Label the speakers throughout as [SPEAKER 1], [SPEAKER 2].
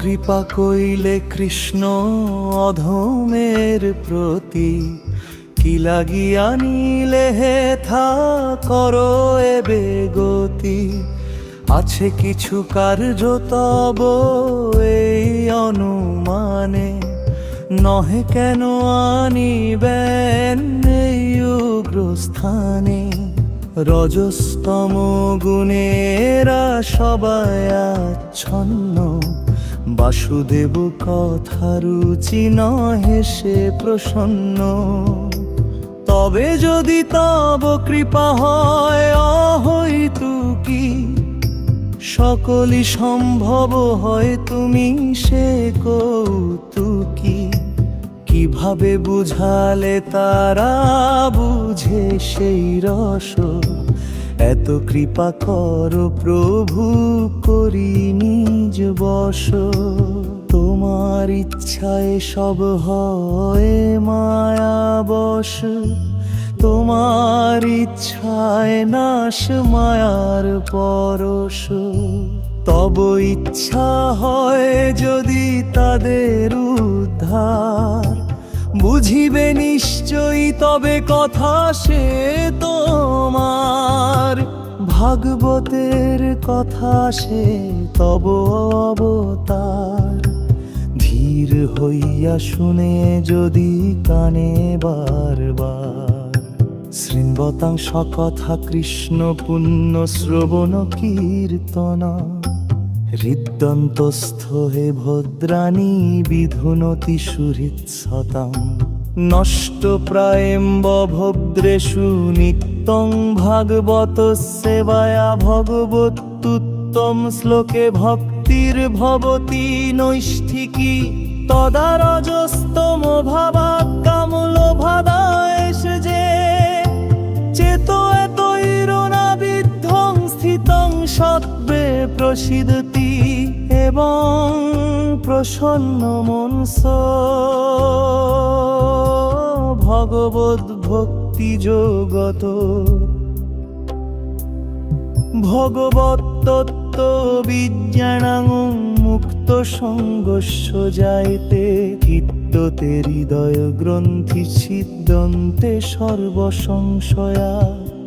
[SPEAKER 1] কৃপা কইলে কৃষ্ণ অধমের প্রতি, কি লাগিয়া নিলে হেথা করো এবে গতি। আছে কিছু কার্য তব এই অনুমানে, নহে কেন আনিবেন এই উগ্রস্থানে। রজস্তম গুণেরা সবাই আচ্ছন্ন, বাসুদেব কথা রুচি নহে সে প্রসন্ন। তবে যদি তব কৃপা হয় অহৈতুকী, সকলই সম্ভব হয় তুমি সে কৌতুকী। কিভাবে বুঝালে তারা বুঝে সেই রস, এত কৃপা কর প্রভু করি নিজ বশ। তোমার ইচ্ছায় সব হয় মায়া বশ, তোমার ইচ্ছায় নাশ মায়ার পরশ। তব ইচ্ছা হয় যদি তাদের উদ্ধার, বুঝিবে নিশ্চয়ই তবে কথা সে তোমার। ভাগবতের কথা সে তব অবতার, ধীর হইয়া শুনে যদি কানে বারবার। শৃণ্বতাংশ কথা কৃষ্ণ পুণ্য শ্রবণ কীর্তনা, হৃদন্তস্থ হে ভদ্রাণী বিধুনতি সুহৃৎসতাম। নষ্ট প্রায়েম্ব ভদ্রেষু নিত্যং ভাগবত সেবায়া, ভগবতুত্তম শ্লোকে ভক্তির ভবতি নৈষ্ঠিকী। তদা রজস্তম ভাবা কামল ভাদায়েশ যে, চেতো এতৈরনা বিদ্ধং স্থিতং সত্ত্বে প্রসিদতি। এবং প্রসন্ন মনস ভগবদ ভক্তি যোগত। ভগবত তত্ত্ব বিজ্ঞানাং মুক্ত সঙ্গস্য জায়তে, কীর্ততে হৃদয় গ্রন্থি ছিদ্যন্তে সর্বসংশয়া।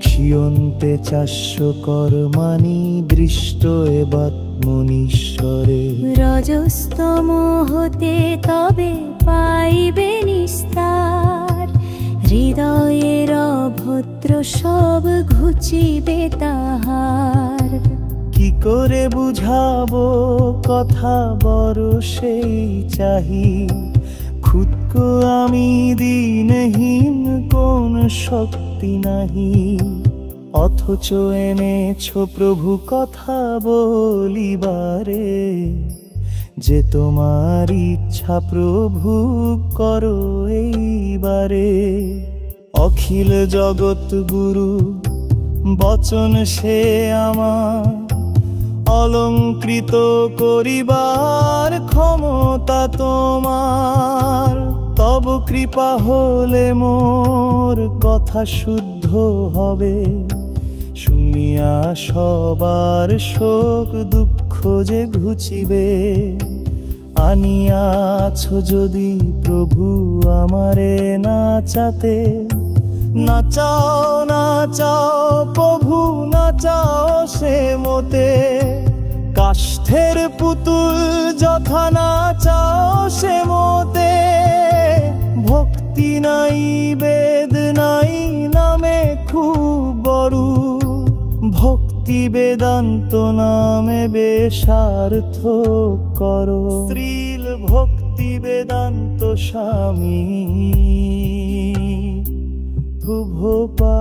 [SPEAKER 1] ক্ষীয়ন্তে চাস্য কর্মাণি দৃষ্ট এবাত্মনীশ্বরে।
[SPEAKER 2] রজস্তম হতে তবে পাইবে নিস্তার, হৃদয়ের অভদ্র সব ঘুচিবে তাহার।
[SPEAKER 1] কি করে বুঝাবো কথা বড় সেই চাহি, খুদকো আমি দিনহীন কোন শক্তি নাহি। অথচ এনেছ প্রভু কথা বলিবারে, যে তোমার ইচ্ছা প্রভু করো এইবারে। অখিল জগৎ গুরু বচন সে আমার, অলঙ্কৃত করিবার ক্ষমতা তোমার। তব কৃপা হলে মোর কথা শুদ্ধ হবে, শুনিয়া সবার শোক দুঃখ যে ঘুচিবে। আনিয়াছ যদি প্রভু আমারে নাচাতে, নাচাও নাচাও প্রভু নাচাও সে মতে। কাষ্ঠের পুতুল যথা নাচাও সে মতে। ভক্তি নাই বেদ নাই নামে খুব বড়, ভক্তি বেদান্ত নামে বেশার্থ করো। শ্রীল ভক্তি বেদান্ত স্বামী ভুভোপা।